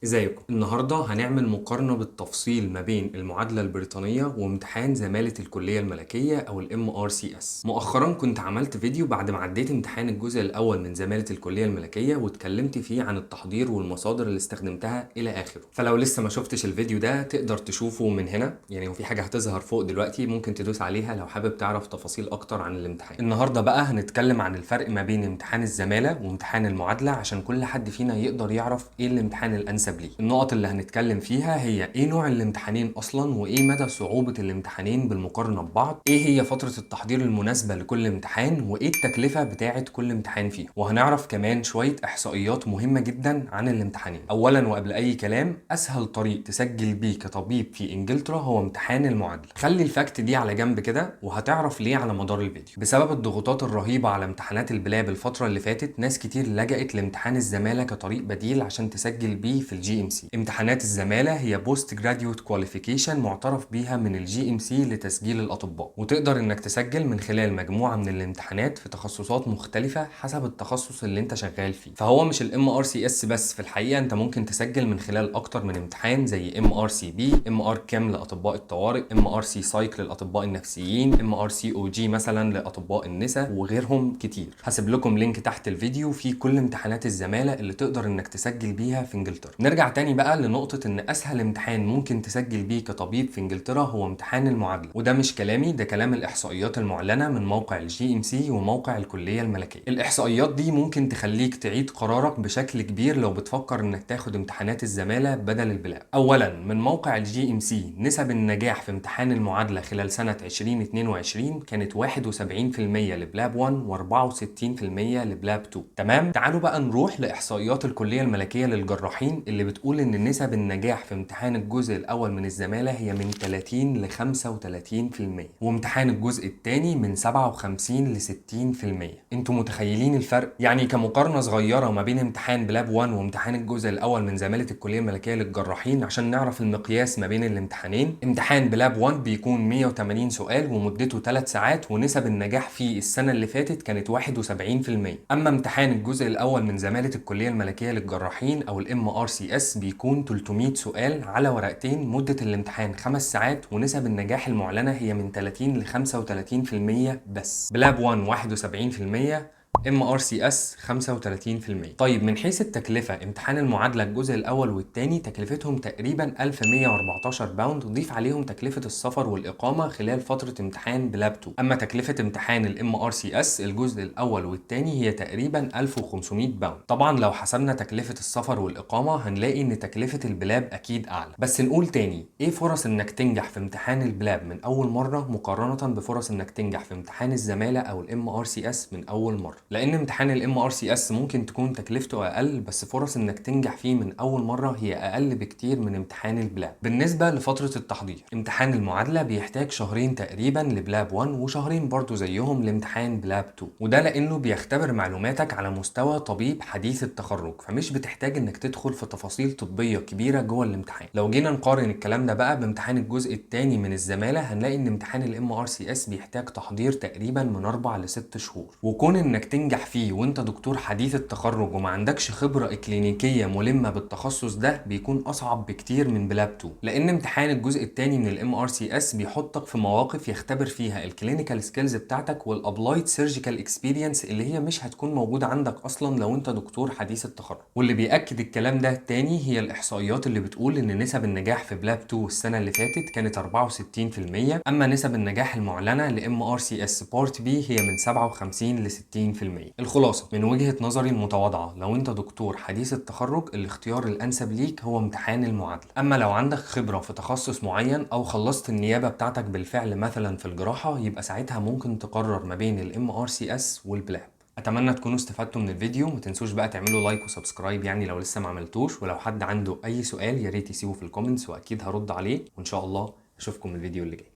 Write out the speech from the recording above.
ازيكم؟ النهارده هنعمل مقارنة بالتفصيل ما بين المعادلة البريطانية وامتحان زمالة الكلية الملكية او MRCS. مؤخرا كنت عملت فيديو بعد ما عديت امتحان الجزء الاول من زمالة الكلية الملكية واتكلمت فيه عن التحضير والمصادر اللي استخدمتها الى اخره. فلو لسه ما شفتش الفيديو ده تقدر تشوفه من هنا، يعني وفي حاجة هتظهر فوق دلوقتي ممكن تدوس عليها لو حابب تعرف تفاصيل اكتر عن الامتحان. النهارده بقى هنتكلم عن الفرق ما بين امتحان الزمالة وامتحان المعادلة عشان كل حد فينا يقدر يعرف ايه الامتحان الانسب ليه. النقط اللي هنتكلم فيها هي ايه نوع الامتحانين اصلا، وايه مدى صعوبة الامتحانين بالمقارنة ببعض، ايه هي فترة التحضير المناسبة لكل امتحان، وايه التكلفة بتاعة كل امتحان فيهم. وهنعرف كمان شوية احصائيات مهمة جدا عن الامتحانين. اولا وقبل اي كلام، اسهل طريق تسجل بيه كطبيب في انجلترا هو امتحان المعادلة. خلي الفاكت دي على جنب كده وهتعرف ليه على مدار الفيديو. بسبب الضغوطات الرهيبة على امتحانات البلاب الفترة اللي فاتت، ناس كتير لجأت لامتحان الزمالة كطريق بديل عشان تسجل بيه في الGMC. امتحانات الزمالة هي بوست جراديويت كواليفيكيشن معترف بيها من الGMC لتسجيل الأطباء، وتقدر إنك تسجل من خلال مجموعة من الامتحانات في تخصصات مختلفة حسب التخصص اللي أنت شغال فيه. فهو مش ال MRCS بس، في الحقيقة أنت ممكن تسجل من خلال أكتر من امتحان زي MRCB، MR كام لأطباء الطوارئ، MRC سايك للأطباء النفسيين، MRCOG مثلا لأطباء النساء، وغيرهم كتير. هسيب لكم لينك تحت الفيديو فيه كل امتحانات الزمالة اللي تقدر إنك تسجل بيها في إنجلترا. نرجع تاني بقى لنقطة ان اسهل امتحان ممكن تسجل بيه كطبيب في انجلترا هو امتحان المعادلة، وده مش كلامي، ده كلام الاحصائيات المعلنة من موقع الGMC وموقع الكلية الملكية. الاحصائيات دي ممكن تخليك تعيد قرارك بشكل كبير لو بتفكر انك تاخد امتحانات الزمالة بدل البلاب. اولا، من موقع الGMC نسب النجاح في امتحان المعادلة خلال سنة 2022 كانت 71% لبلاب 1 و64% لبلاب 2. تمام، تعالوا بقى نروح لاحصائيات الكلية الملكية للجراحين اللي بتقول ان نسب النجاح في امتحان الجزء الاول من الزمالة هي من 30 ل 35%، وامتحان الجزء الثاني من 57 ل 60%. انتوا متخيلين الفرق؟ يعني كمقارنة صغيرة ما بين امتحان بلاب 1 وامتحان الجزء الاول من زمالة الكلية الملكية للجراحين عشان نعرف المقياس ما بين الامتحانين. امتحان بلاب 1 بيكون 180 سؤال ومدته 3 ساعات، ونسب النجاح فيه السنة اللي فاتت كانت 71%. اما امتحان الجزء الاول من زمالة الكلية الملكية للجراحين او MRCS بيكون 300 سؤال على ورقتين، مدة الامتحان 5 ساعات، ونسب النجاح المعلنة هي من 30 ل 35% بس. بلاب 1 71%، MRCS 35%. طيب من حيث التكلفة، امتحان المعادلة الجزء الأول والثاني تكلفتهم تقريبا 1114 باوند، ضيف عليهم تكلفة السفر والإقامة خلال فترة امتحان بلاب 2. أما تكلفة امتحان ال MRCS الجزء الأول والثاني هي تقريبا 1500 باوند. طبعا لو حسبنا تكلفة السفر والإقامة هنلاقي إن تكلفة البلاب أكيد أعلى. بس نقول تاني، إيه فرص إنك تنجح في امتحان البلاب من أول مرة مقارنة بفرص إنك تنجح في امتحان الزمالة أو ال MRCS من أول مرة؟ لان امتحان ال MRCS ممكن تكون تكلفته اقل، بس فرص انك تنجح فيه من اول مرة هي اقل بكتير من امتحان البلاب. بالنسبة لفترة التحضير، امتحان المعادلة بيحتاج شهرين تقريبا لبلاب 1 وشهرين برضو زيهم لامتحان بلاب 2، وده لانه بيختبر معلوماتك على مستوى طبيب حديث التخرج، فمش بتحتاج انك تدخل في تفاصيل طبية كبيرة جوه الامتحان. لو جينا نقارن الكلام ده بقى بامتحان الجزء الثاني من الزمالة هنلاقي ان امتحان ال MRCS بيحتاج تحضير تقريبا من 4 ل 6 شهور، وكون انك تنجح فيه وانت دكتور حديث التخرج وما عندكش خبرة اكلينيكية ملمة بالتخصص ده بيكون اصعب بكتير من بلاب 2. لان امتحان الجزء الثاني من ال MRCS بيحطك في مواقف يختبر فيها الكلينيكال سكيلز بتاعتك والابلايد سيرجيكال اكسبيرينس اللي هي مش هتكون موجودة عندك اصلا لو انت دكتور حديث التخرج. واللي بيأكد الكلام ده تاني هي الاحصائيات اللي بتقول ان نسب النجاح في بلاب 2 السنة اللي فاتت كانت 64%، اما نسب النجاح المعلنة ل MRCS بارت بي هي من 57 ل 60%. الخلاصة من وجهة نظري المتواضعة، لو انت دكتور حديث التخرج الاختيار الانسب ليك هو امتحان المعادلة. اما لو عندك خبرة في تخصص معين او خلصت النيابة بتاعتك بالفعل مثلا في الجراحة، يبقى ساعتها ممكن تقرر ما بين ال MRCS والبلاب. اتمنى تكونوا استفدتوا من الفيديو، ما تنسوش بقى تعملوا لايك وسبسكرايب يعني لو لسه ما عملتوش، ولو حد عنده اي سؤال يا ريت يسيبه في الكومنتس واكيد هرد عليه، وان شاء الله اشوفكم الفيديو اللي جاي.